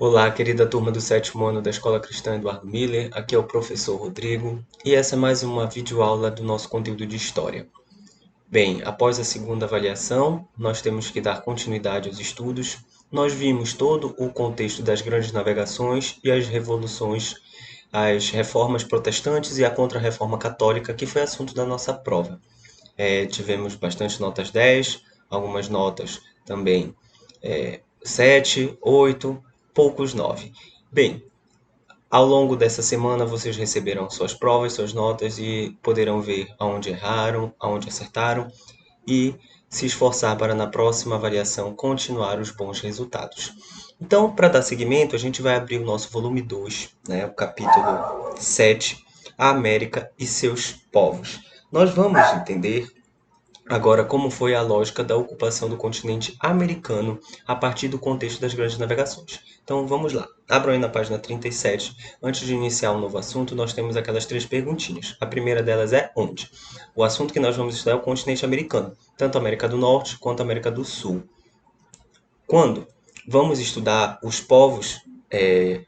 Olá, querida turma do sétimo ano da Escola Cristã Eduardo Miller, aqui é o professor Rodrigo e essa é mais uma videoaula do nosso conteúdo de História. Bem, após a segunda avaliação, nós temos que dar continuidade aos estudos. Nós vimos todo o contexto das grandes navegações e as revoluções, as reformas protestantes e a contra-reforma católica, que foi assunto da nossa prova. Tivemos bastante notas 10, algumas notas também 7, 8, poucos 9. Bem, ao longo dessa semana vocês receberão suas provas, suas notas e poderão ver aonde erraram, aonde acertaram e se esforçar para na próxima avaliação continuar os bons resultados. Então, para dar seguimento, a gente vai abrir o nosso volume 2, né, o capítulo 7, a América e seus povos. Nós vamos entender agora, como foi a lógica da ocupação do continente americano a partir do contexto das grandes navegações. Então vamos lá. Abram aí na página 37. Antes de iniciar um novo assunto, nós temos aquelas três perguntinhas. A primeira delas é onde? O assunto que nós vamos estudar é o continente americano, tanto a América do Norte quanto a América do Sul. Quando vamos estudar os povos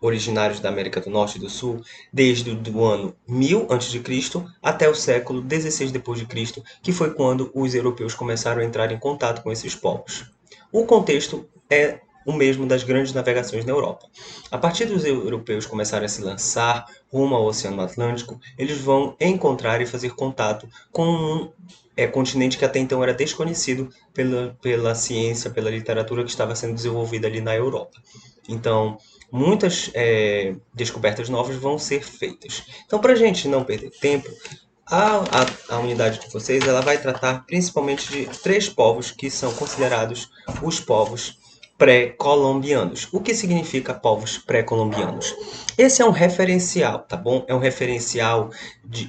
originários da América do Norte e do Sul, desde o ano 1000 a.C. até o século 16 depois de Cristo, que foi quando os europeus começaram a entrar em contato com esses povos. O contexto é o mesmo das grandes navegações na Europa. A partir dos europeus começarem a se lançar rumo ao Oceano Atlântico, eles vão encontrar e fazer contato com um continente que até então era desconhecido pela ciência, pela literatura que estava sendo desenvolvida ali na Europa. Então, muitas descobertas novas vão ser feitas. Então, para a gente não perder tempo, a unidade de vocês ela vai tratar principalmente de três povos que são considerados os povos pré-colombianos. O que significa povos pré-colombianos? Esse é um referencial, tá bom? É um referencial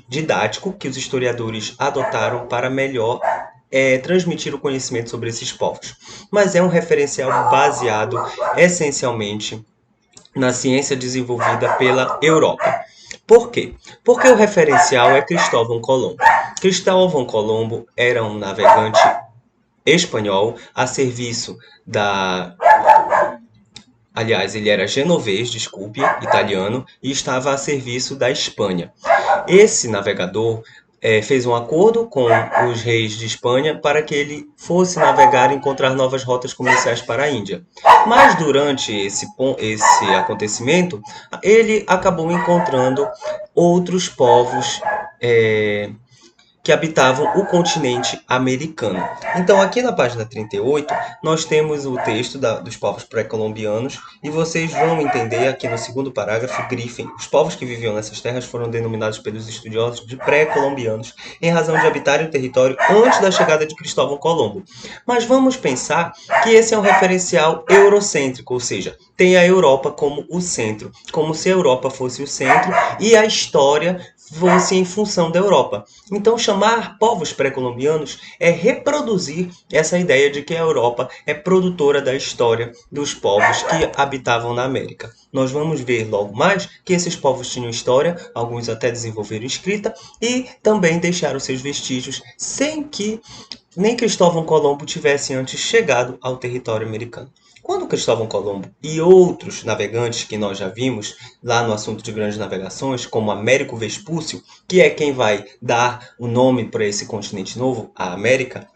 didático que os historiadores adotaram para melhor transmitir o conhecimento sobre esses povos. Mas é um referencial baseado essencialmente na ciência desenvolvida pela Europa. Por quê? Porque o referencial é Cristóvão Colombo. Cristóvão Colombo era um navegante espanhol a serviço da. Aliás, ele era genovês, desculpe, italiano, e estava a serviço da Espanha. Esse navegador fez um acordo com os reis de Espanha para que ele fosse navegar e encontrar novas rotas comerciais para a Índia. Mas durante esse acontecimento, ele acabou encontrando outros povos que habitavam o continente americano. Então, aqui na página 38, nós temos o texto dos povos pré-colombianos e vocês vão entender aqui no segundo parágrafo, grifem. Os povos que viviam nessas terras foram denominados pelos estudiosos de pré-colombianos em razão de habitarem o território antes da chegada de Cristóvão Colombo. Mas vamos pensar que esse é um referencial eurocêntrico, ou seja, tem a Europa como o centro, como se a Europa fosse o centro e a história fosse em função da Europa. Então, chamar povos pré-colombianos é reproduzir essa ideia de que a Europa é produtora da história dos povos que habitavam na América. Nós vamos ver logo mais que esses povos tinham história, alguns até desenvolveram escrita e também deixaram seus vestígios sem que nem Cristóvão Colombo tivesse antes chegado ao território americano. Quando Cristóvão Colombo e outros navegantes que nós já vimos lá no assunto de grandes navegações, como Américo Vespúcio, que é quem vai dar o nome para esse continente novo, a América,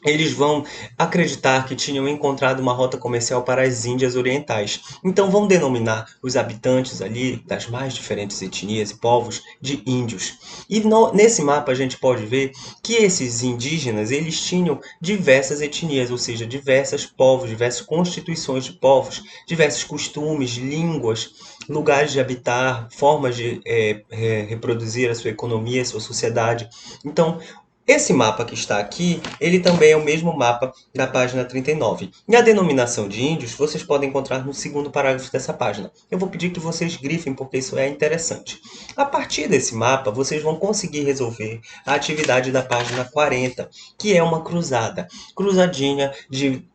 eles vão acreditar que tinham encontrado uma rota comercial para as Índias Orientais. Então vão denominar os habitantes ali das mais diferentes etnias e povos de índios. E nesse mapa a gente pode ver que esses indígenas eles tinham diversas etnias, ou seja, diversos povos, diversas constituições de povos, diversos costumes, línguas, lugares de habitar, formas de reproduzir a sua economia, a sua sociedade. Então, esse mapa que está aqui, ele também é o mesmo mapa da página 39. E a denominação de índios vocês podem encontrar no segundo parágrafo dessa página. Eu vou pedir que vocês grifem porque isso é interessante. A partir desse mapa, vocês vão conseguir resolver a atividade da página 40, que é uma cruzada. Cruzadinha de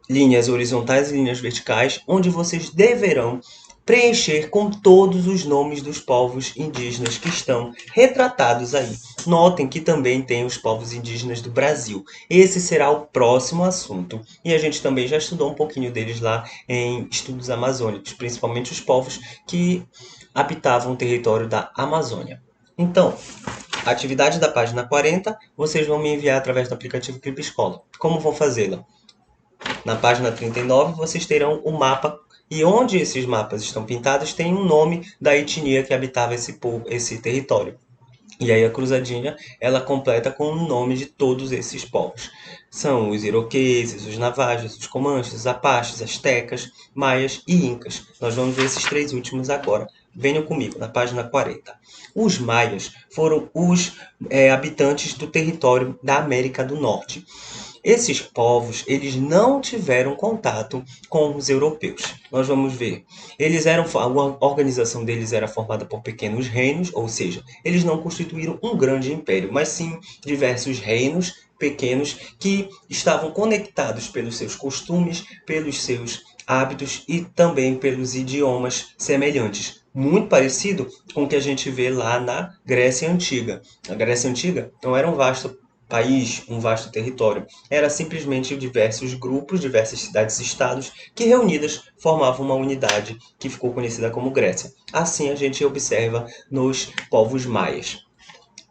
linhas horizontais e linhas verticais, onde vocês deverão preencher com todos os nomes dos povos indígenas que estão retratados aí. Notem que também tem os povos indígenas do Brasil. Esse será o próximo assunto. E a gente também já estudou um pouquinho deles lá em estudos amazônicos, principalmente os povos que habitavam o território da Amazônia. Então, a atividade da página 40, vocês vão me enviar através do aplicativo Clipe Escola. Como vão fazê-la? Na página 39, vocês terão o mapa e onde esses mapas estão pintados tem um nome da etnia que habitava esse território. E aí a cruzadinha, ela completa com o nome de todos esses povos. São os iroqueses, os navajos, os comanches, os apaches, astecas, maias e incas. Nós vamos ver esses três últimos agora. Venham comigo, na página 40. Os maias foram os habitantes do território da América do Norte. Esses povos, eles não tiveram contato com os europeus. Nós vamos ver. A organização deles era formada por pequenos reinos, ou seja, eles não constituíram um grande império, mas sim diversos reinos pequenos que estavam conectados pelos seus costumes, pelos seus hábitos e também pelos idiomas semelhantes. Muito parecido com o que a gente vê lá na Grécia Antiga. A Grécia Antiga não era um vasto país, um vasto território. Era simplesmente diversos grupos, diversas cidades-estados que reunidas formavam uma unidade que ficou conhecida como Grécia. Assim a gente observa nos povos maias.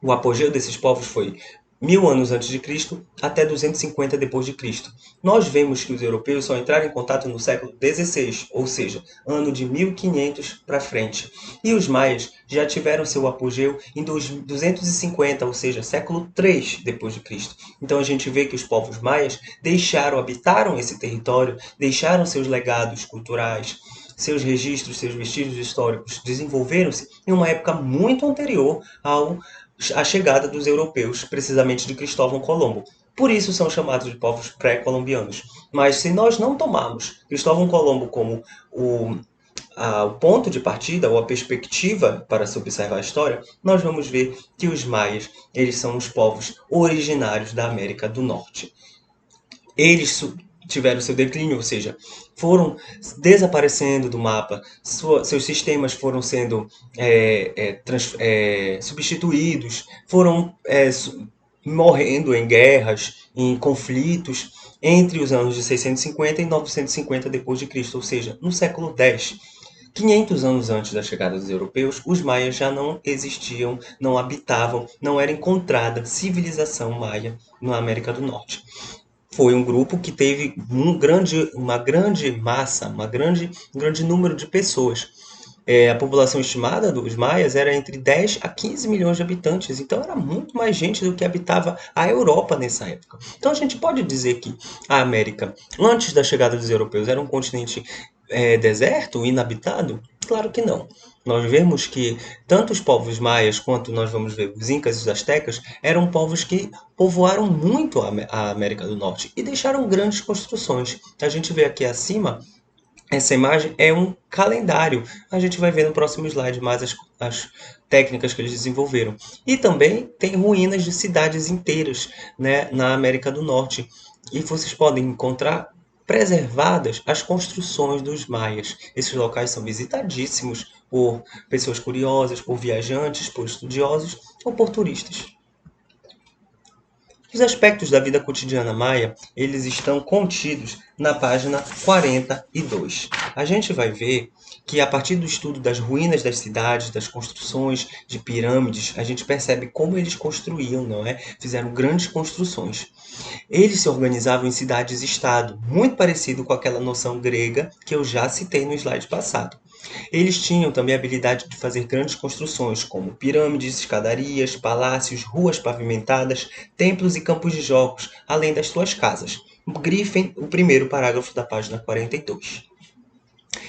O apogeu desses povos foi 1000 anos antes de Cristo até 250 depois de Cristo. Nós vemos que os europeus só entraram em contato no século XVI, ou seja, ano de 1500 para frente. E os maias já tiveram seu apogeu em 250, ou seja, século III depois de Cristo. Então a gente vê que os povos maias habitaram esse território, deixaram seus legados culturais, seus registros, seus vestígios históricos desenvolveram-se em uma época muito anterior à chegada dos europeus, precisamente de Cristóvão Colombo. Por isso são chamados de povos pré-colombianos. Mas se nós não tomarmos Cristóvão Colombo como o ponto de partida ou a perspectiva para se observar a história, nós vamos ver que os maias eles são os povos originários da América do Norte. Eles tiveram seu declínio, ou seja, foram desaparecendo do mapa, seus sistemas foram sendo substituídos, foram morrendo em guerras, em conflitos entre os anos de 650 e 950 depois de Cristo, ou seja, no século X. 500 anos antes da chegada dos europeus, os maias já não existiam, não habitavam, não era encontrada civilização maia na América do Norte. Foi um grupo que teve uma grande massa, um grande número de pessoas. A população estimada dos maias era entre 10 a 15 milhões de habitantes, então era muito mais gente do que habitava a Europa nessa época. Então a gente pode dizer que a América, antes da chegada dos europeus, era um continente deserto, inabitado? Claro que não. Nós vemos que tanto os povos maias quanto nós vamos ver os incas e os astecas eram povos que povoaram muito a América do Norte e deixaram grandes construções. A gente vê aqui acima, essa imagem é um calendário. A gente vai ver no próximo slide mais as técnicas que eles desenvolveram. E também tem ruínas de cidades inteiras, né, na América do Norte. E vocês podem encontrar preservadas as construções dos maias. Esses locais são visitadíssimos por pessoas curiosas, por viajantes, por estudiosos ou por turistas. Os aspectos da vida cotidiana maia, eles estão contidos na página 42. A gente vai ver que a partir do estudo das ruínas das cidades, das construções de pirâmides, a gente percebe como eles construíam, não é? Fizeram grandes construções. Eles se organizavam em cidades-estado, muito parecido com aquela noção grega que eu já citei no slide passado. Eles tinham também a habilidade de fazer grandes construções, como pirâmides, escadarias, palácios, ruas pavimentadas, templos e campos de jogos, além das suas casas. Grifem o primeiro parágrafo da página 42.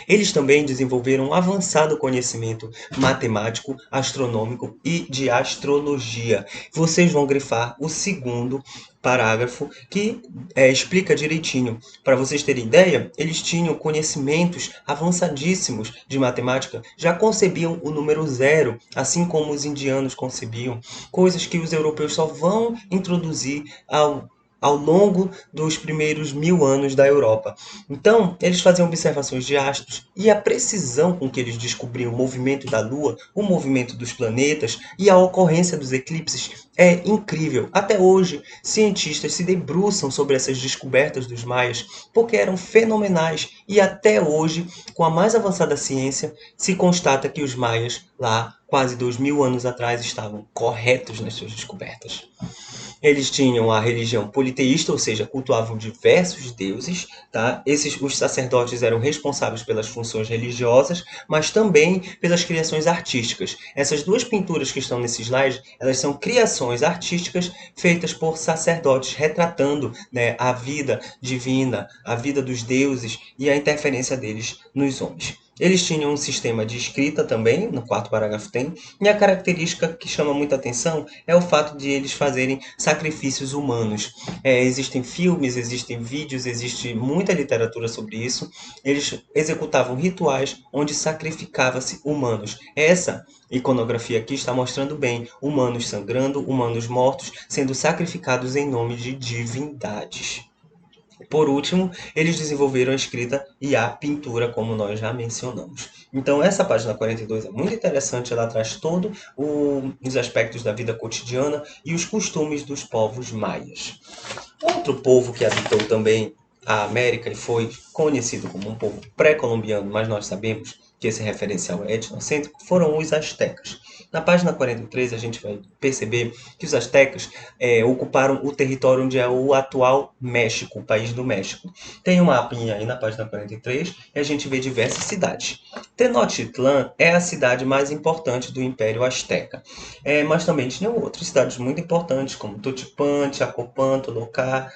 Eles também desenvolveram um avançado conhecimento matemático, astronômico e de astrologia. Vocês vão grifar o segundo parágrafo que explica direitinho. Para vocês terem ideia, eles tinham conhecimentos avançadíssimos de matemática, já concebiam o número zero, assim como os indianos concebiam, coisas que os europeus só vão introduzir ao ao longo dos primeiros 1000 anos da Europa. Então, eles faziam observações de astros e a precisão com que eles descobriam o movimento da Lua, o movimento dos planetas e a ocorrência dos eclipses é incrível. Até hoje, cientistas se debruçam sobre essas descobertas dos maias porque eram fenomenais e até hoje, com a mais avançada ciência, se constata que os maias, lá quase 2000 anos atrás, estavam corretos nas suas descobertas. Eles tinham a religião politeísta, ou seja, cultuavam diversos deuses, tá? Os sacerdotes eram responsáveis pelas funções religiosas, mas também pelas criações artísticas. Essas duas pinturas que estão nesse slide, elas são criações artísticas feitas por sacerdotes, retratando, né, a vida divina, a vida dos deuses e a interferência deles nos homens. Eles tinham um sistema de escrita também, no quarto parágrafo tem, e a característica que chama muita atenção é o fato de eles fazerem sacrifícios humanos. Existem filmes, existem vídeos, existe muita literatura sobre isso. Eles executavam rituais onde sacrificava-se humanos. Essa iconografia aqui está mostrando bem humanos sangrando, humanos mortos, sendo sacrificados em nome de divindades. Por último, eles desenvolveram a escrita e a pintura, como nós já mencionamos. Então, essa página 42 é muito interessante, ela traz todos os aspectos da vida cotidiana e os costumes dos povos maias. Outro povo que habitou também a América e foi conhecido como um povo pré-colombiano, mas nós sabemos que esse referencial é etnocêntrico, foram os astecas. Na página 43 a gente vai perceber que os astecas ocuparam o território onde é o atual México, o país do México. Tem um mapinha aí na página 43 e a gente vê diversas cidades. Tenochtitlan é a cidade mais importante do Império Azteca, mas também tinham outras cidades muito importantes como Totipan, Chacopan, Tolocar,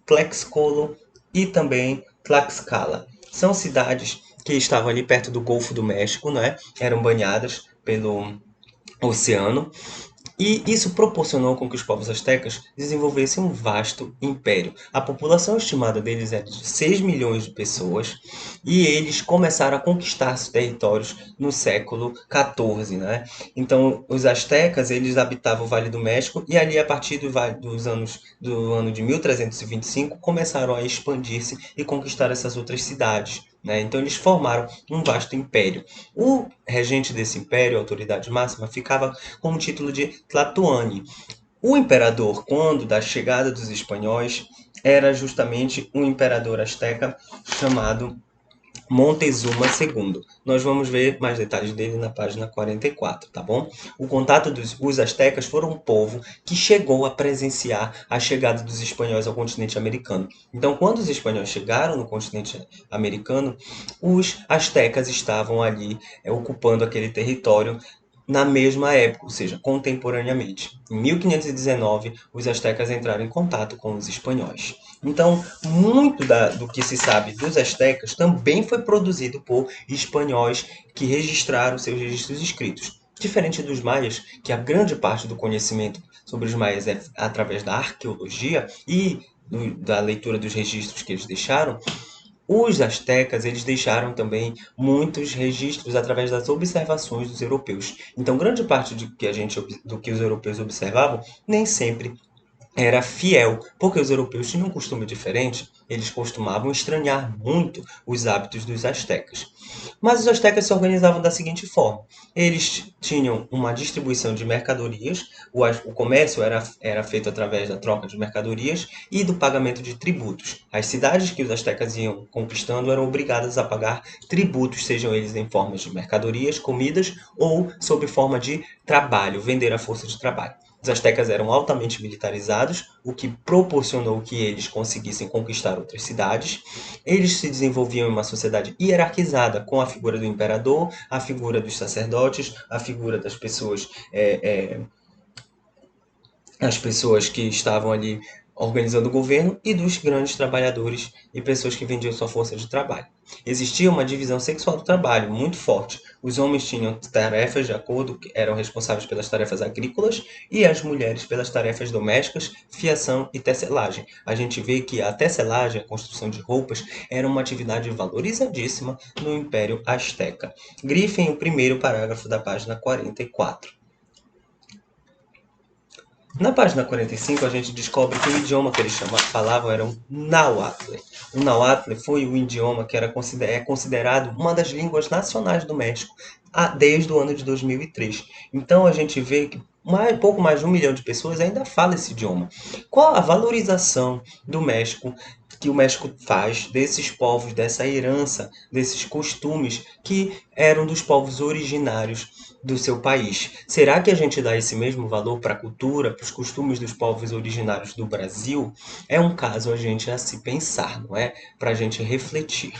Tlaxcolo e também Tlaxcala. São cidades que estavam ali perto do Golfo do México, né? Eram banhadas pelo oceano e isso proporcionou com que os povos astecas desenvolvessem um vasto império. A população estimada deles era de 6 milhões de pessoas e eles começaram a conquistar seus territórios no século XIV, né? Então, os astecas, eles habitavam o Vale do México e ali, a partir do ano de 1325, começaram a expandir-se e conquistar essas outras cidades, né? Então, eles formaram um vasto império. O regente desse império, a autoridade máxima, ficava com o título de Tlatoani. O imperador, quando da chegada dos espanhóis, era justamente um imperador asteca chamado Montezuma II. Nós vamos ver mais detalhes dele na página 44, tá bom? O contato dos astecas foram um povo que chegou a presenciar a chegada dos espanhóis ao continente americano. Então, quando os espanhóis chegaram no continente americano, os astecas estavam ali ocupando aquele território na mesma época, ou seja, contemporaneamente. Em 1519, os astecas entraram em contato com os espanhóis. Então, muito do que se sabe dos astecas também foi produzido por espanhóis que registraram seus registros escritos. Diferente dos maias, que a grande parte do conhecimento sobre os maias é através da arqueologia e da leitura dos registros que eles deixaram, os astecas eles deixaram também muitos registros através das observações dos europeus. Então, grande parte do que os europeus observavam nem sempre era fiel, porque os europeus tinham um costume diferente, eles costumavam estranhar muito os hábitos dos astecas. Mas os astecas se organizavam da seguinte forma: eles tinham uma distribuição de mercadorias, o comércio era feito através da troca de mercadorias e do pagamento de tributos. As cidades que os astecas iam conquistando eram obrigadas a pagar tributos, sejam eles em forma de mercadorias, comidas ou sob forma de trabalho, vender a força de trabalho. Os astecas eram altamente militarizados, o que proporcionou que eles conseguissem conquistar outras cidades. Eles se desenvolviam em uma sociedade hierarquizada, com a figura do imperador, a figura dos sacerdotes, a figura das pessoas, as pessoas que estavam ali organizando o governo e dos grandes trabalhadores e pessoas que vendiam sua força de trabalho. Existia uma divisão sexual do trabalho muito forte. Os homens tinham tarefas de acordo que eram responsáveis pelas tarefas agrícolas e as mulheres pelas tarefas domésticas, fiação e tecelagem. A gente vê que a tecelagem, a construção de roupas, era uma atividade valorizadíssima no Império Azteca. Grifem o primeiro parágrafo da página 44. Na página 45, a gente descobre que o idioma que eles falavam era o Nahuatl. O Nahuatl foi o idioma que é considerado uma das línguas nacionais do México desde o ano de 2003. Então a gente vê que pouco mais de 1 milhão de pessoas ainda fala esse idioma. Qual a valorização do México que o México faz desses povos, dessa herança, desses costumes que eram dos povos originários do seu país? Será que a gente dá esse mesmo valor para a cultura, para os costumes dos povos originários do Brasil? É um caso a gente a se pensar, não é? Para a gente refletir.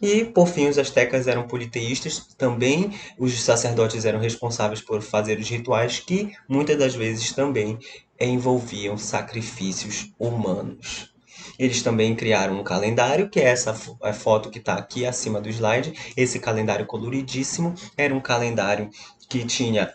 E, por fim, os astecas eram politeístas também. Os sacerdotes eram responsáveis por fazer os rituais que, muitas das vezes, também envolviam sacrifícios humanos. Eles também criaram um calendário, que é essa foto que está aqui acima do slide. Esse calendário coloridíssimo era um calendário que tinha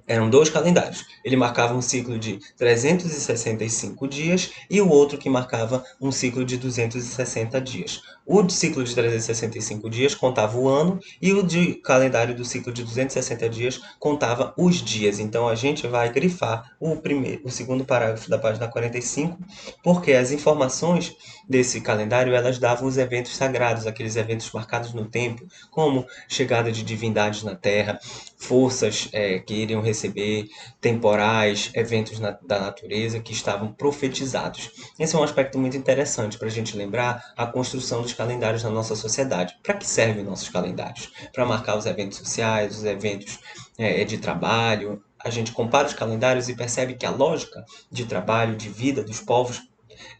eram dois calendários. Ele marcava um ciclo de 365 dias e o outro que marcava um ciclo de 260 dias. O ciclo de 365 dias contava o ano e o de calendário do ciclo de 260 dias contava os dias. Então a gente vai grifar o segundo parágrafo da página 45, porque as informações desse calendário elas davam os eventos sagrados, aqueles eventos marcados no tempo, como chegada de divindades na Terra, forças que iriam receber, temporais, eventos da natureza que estavam profetizados. Esse é um aspecto muito interessante para a gente lembrar a construção dos calendários na nossa sociedade. Para que servem nossos calendários? Para marcar os eventos sociais, os eventos de trabalho. A gente compara os calendários e percebe que a lógica de trabalho, de vida dos povos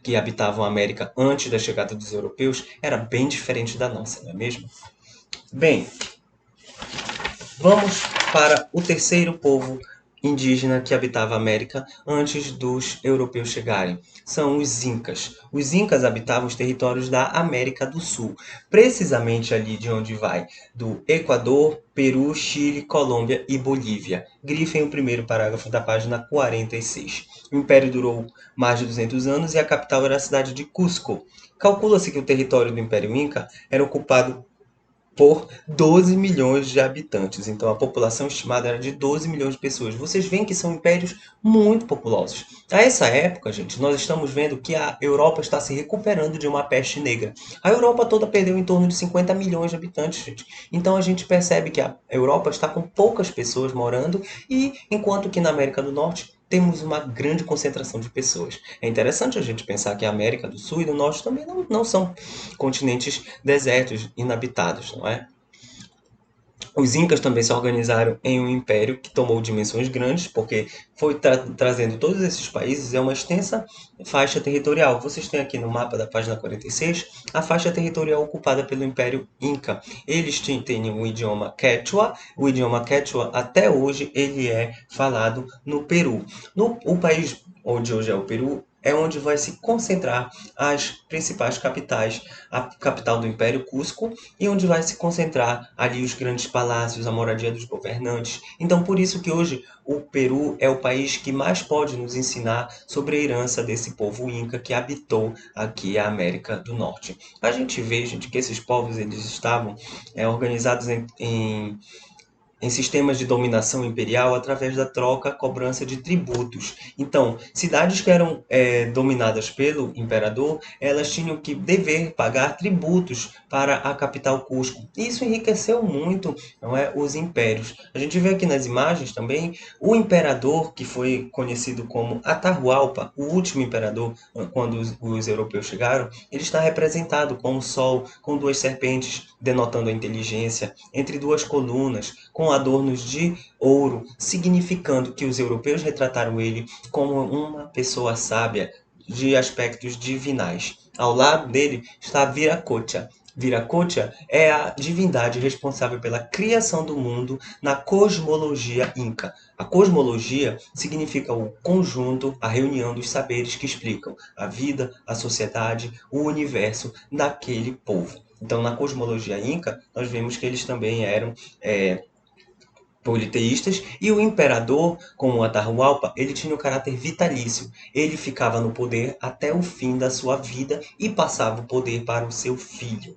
que habitavam a América antes da chegada dos europeus era bem diferente da nossa, não é mesmo? Bem, vamos para o terceiro povo indígena que habitava a América antes dos europeus chegarem. São os Incas. Os Incas habitavam os territórios da América do Sul, precisamente ali de onde vai, do Equador, Peru, Chile, Colômbia e Bolívia. Grifem o primeiro parágrafo da página 46. O império durou mais de 200 anos e a capital era a cidade de Cusco. Calcula-se que o território do Império Inca era ocupado por 12 milhões de habitantes. Então a população estimada era de 12 milhões de pessoas. Vocês veem que são impérios muito populosos. A essa época, gente, nós estamos vendo que a Europa está se recuperando de uma peste negra. A Europa toda perdeu em torno de 50 milhões de habitantes, gente. Então a gente percebe que a Europa está com poucas pessoas morando e enquanto que na América do Norte temos uma grande concentração de pessoas. É interessante a gente pensar que a América do Sul e do Norte também não são continentes desertos, inabitados, não é? Os Incas também se organizaram em um império que tomou dimensões grandes, porque foi trazendo todos esses países, é uma extensa faixa territorial. Vocês têm aqui no mapa da página 46 a faixa territorial ocupada pelo Império Inca. Eles têm o idioma Quechua. O idioma Quechua, até hoje, ele é falado no Peru. O país onde hoje é o Peru é onde vai se concentrar as principais capitais, a capital do Império, Cusco, e onde vai se concentrar ali os grandes palácios, a moradia dos governantes. Então, por isso que hoje o Peru é o país que mais pode nos ensinar sobre a herança desse povo inca que habitou aqui a América do Norte. A gente vê, gente, que esses povos eles estavam organizados em sistemas de dominação imperial através da troca, cobrança de tributos. Então, cidades que eram dominadas pelo imperador, elas tinham que dever pagar tributos para a capital Cusco. Isso enriqueceu muito, não é, os impérios. A gente vê aqui nas imagens também o imperador que foi conhecido como Atahualpa, o último imperador quando os europeus chegaram, ele está representado com o sol, com duas serpentes denotando a inteligência, entre duas colunas, com adornos de ouro, significando que os europeus retrataram ele como uma pessoa sábia de aspectos divinais. Ao lado dele está Viracocha. Viracocha é a divindade responsável pela criação do mundo na cosmologia inca. A cosmologia significa o conjunto, a reunião dos saberes que explicam a vida, a sociedade, o universo daquele povo. Então, na cosmologia inca, nós vemos que eles também eram politeístas, e o imperador, como o Atahualpa, ele tinha um caráter vitalício. Ele ficava no poder até o fim da sua vida e passava o poder para o seu filho.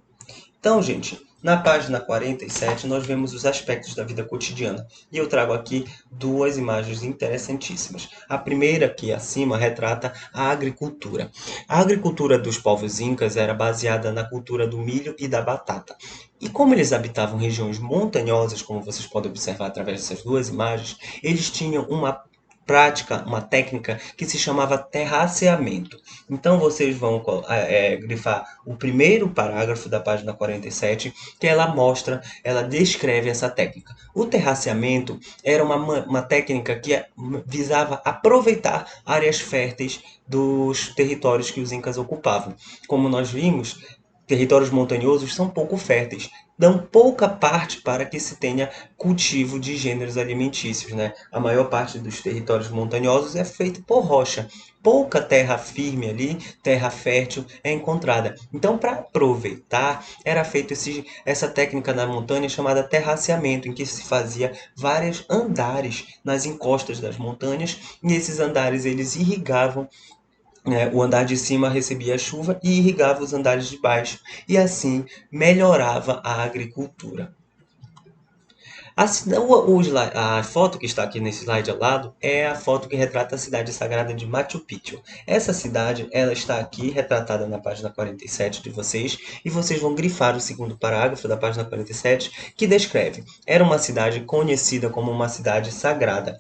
Então, gente, Na página 47, nós vemos os aspectos da vida cotidiana. E eu trago aqui duas imagens interessantíssimas. A primeira, aqui acima, retrata a agricultura. A agricultura dos povos incas era baseada na cultura do milho e da batata. E como eles habitavam regiões montanhosas, como vocês podem observar através dessas duas imagens, eles tinham uma prática, uma técnica que se chamava terraceamento. Então vocês vão grifar o primeiro parágrafo da página 47, que ela mostra, ela descreve essa técnica. O terraceamento era uma técnica que visava aproveitar áreas férteis dos territórios que os incas ocupavam. Como nós vimos, territórios montanhosos são pouco férteis, dão pouca parte para que se tenha cultivo de gêneros alimentícios, né? A maior parte dos territórios montanhosos é feito por rocha. Pouca terra firme ali, terra fértil é encontrada. Então, para aproveitar, era feita essa técnica na montanha chamada terraceamento, em que se fazia vários andares nas encostas das montanhas, e esses andares eles irrigavam, né? O andar de cima recebia a chuva e irrigava os andares de baixo, e assim melhorava a agricultura. A foto que está aqui nesse slide ao lado é a foto que retrata a cidade sagrada de Machu Picchu. Essa cidade, ela está aqui retratada na página 47 de vocês, e vocês vão grifar o segundo parágrafo da página 47, que descreve: era uma cidade conhecida como uma cidade sagrada.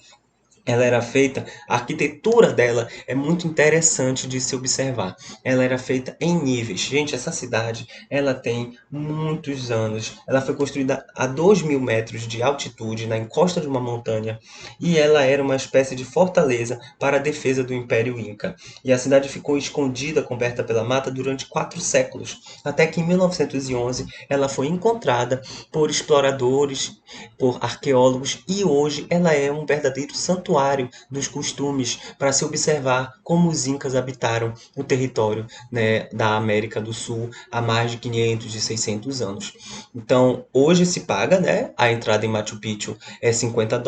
Ela era feita, a arquitetura dela é muito interessante de se observar. Ela era feita em níveis. Gente, essa cidade, ela tem muitos anos. Ela foi construída a 2.000 metros de altitude, na encosta de uma montanha, e ela era uma espécie de fortaleza para a defesa do Império Inca. E a cidade ficou escondida, coberta pela mata, durante 4 séculos, até que em 1911 ela foi encontrada por exploradores, por arqueólogos, e hoje ela é um verdadeiro santuário dos costumes para se observar como os incas habitaram o território, né, da América do Sul há mais de 500 e 600 anos. Então, hoje se paga, né, a entrada em Machu Picchu é US$ 50.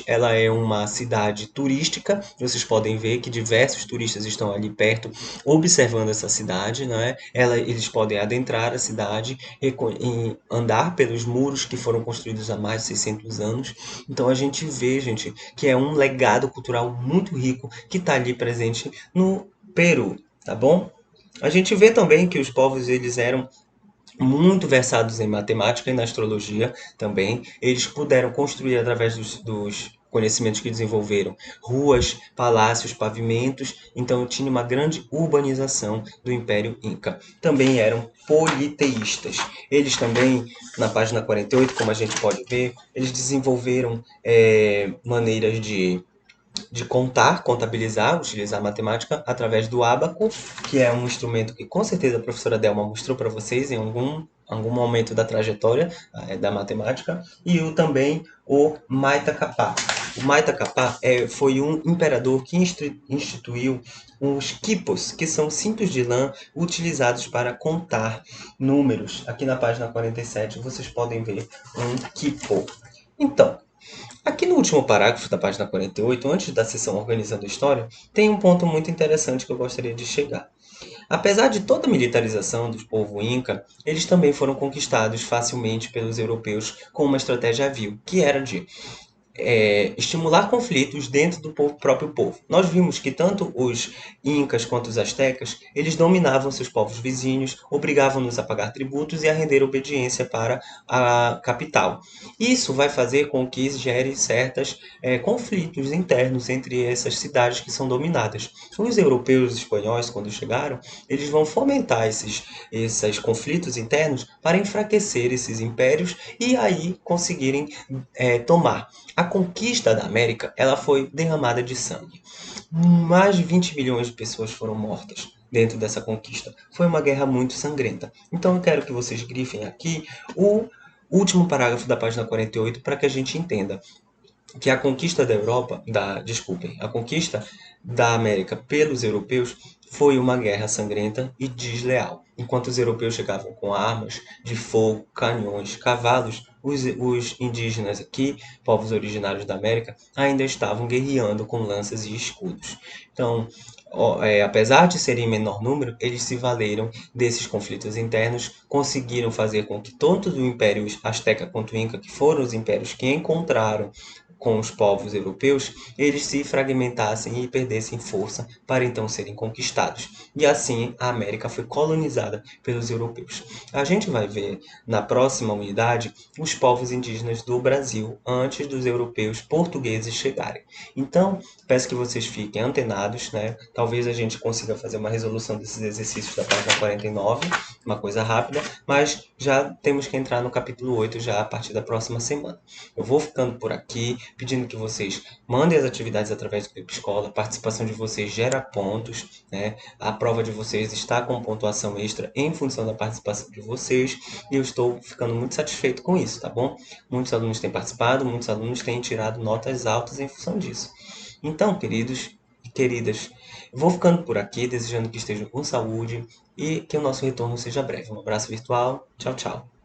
Ela é uma cidade turística. Vocês podem ver que diversos turistas estão ali perto observando essa cidade, né? Eles podem adentrar a cidade e andar pelos muros que foram construídos há mais de 600 anos. Então a gente vê, gente, que é um legado cultural muito rico que está ali presente no Peru, tá bom? A gente vê também que os povos eles eram muito versados em matemática e na astrologia também. Eles puderam construir, através dos conhecimentos que desenvolveram, ruas, palácios, pavimentos. Então tinha uma grande urbanização do Império Inca. Também eram politeístas. Eles também, na página 48, como a gente pode ver, eles desenvolveram maneiras de contar, contabilizar, utilizar matemática através do ábaco, que é um instrumento que com certeza a professora Delma mostrou para vocês em algum momento da trajetória da matemática, e também o Maita Kappa. O Maita Kappa foi um imperador que instituiu os quipos, que são cintos de lã utilizados para contar números. Aqui na página 47 vocês podem ver um quipo. Então, aqui no último parágrafo da página 48, antes da seção Organizando a História, tem um ponto muito interessante que eu gostaria de chegar. Apesar de toda a militarização do povo inca, eles também foram conquistados facilmente pelos europeus com uma estratégia vil, que era de estimular conflitos dentro do próprio povo. Nós vimos que tanto os incas quanto os astecas, eles dominavam seus povos vizinhos, obrigavam-nos a pagar tributos e a render obediência para a capital. Isso vai fazer com que gere certos conflitos internos entre essas cidades que são dominadas. Os europeus e espanhóis, quando chegaram, eles vão fomentar esses conflitos internos para enfraquecer esses impérios e aí conseguirem tomar. A conquista da América, ela foi derramada de sangue. Mais de 20 milhões de pessoas foram mortas dentro dessa conquista. Foi uma guerra muito sangrenta. Então eu quero que vocês grifem aqui o último parágrafo da página 48 para que a gente entenda que a conquista da Europa, desculpem, a conquista da América pelos europeus foi uma guerra sangrenta e desleal. Enquanto os europeus chegavam com armas de fogo, canhões, cavalos, os indígenas aqui, povos originários da América, ainda estavam guerreando com lanças e escudos. Então, apesar de serem em menor número, eles se valeram desses conflitos internos, conseguiram fazer com que tanto do Império Azteca quanto o Inca, que foram os impérios que encontraram com os povos europeus, eles se fragmentassem e perdessem força para então serem conquistados. E assim a América foi colonizada pelos europeus. A gente vai ver na próxima unidade os povos indígenas do Brasil antes dos europeus portugueses chegarem. Então, peço que vocês fiquem antenados, né? Talvez a gente consiga fazer uma resolução desses exercícios da página 49, uma coisa rápida, mas já temos que entrar no capítulo 8 já a partir da próxima semana. Eu vou ficando por aqui, pedindo que vocês mandem as atividades através do Clipe Escola. A participação de vocês gera pontos, né? A prova de vocês está com pontuação extra em função da participação de vocês e eu estou ficando muito satisfeito com isso, tá bom? Muitos alunos têm participado, muitos alunos têm tirado notas altas em função disso. Então, queridos e queridas, vou ficando por aqui, desejando que estejam com saúde e que o nosso retorno seja breve. Um abraço virtual. Tchau, tchau.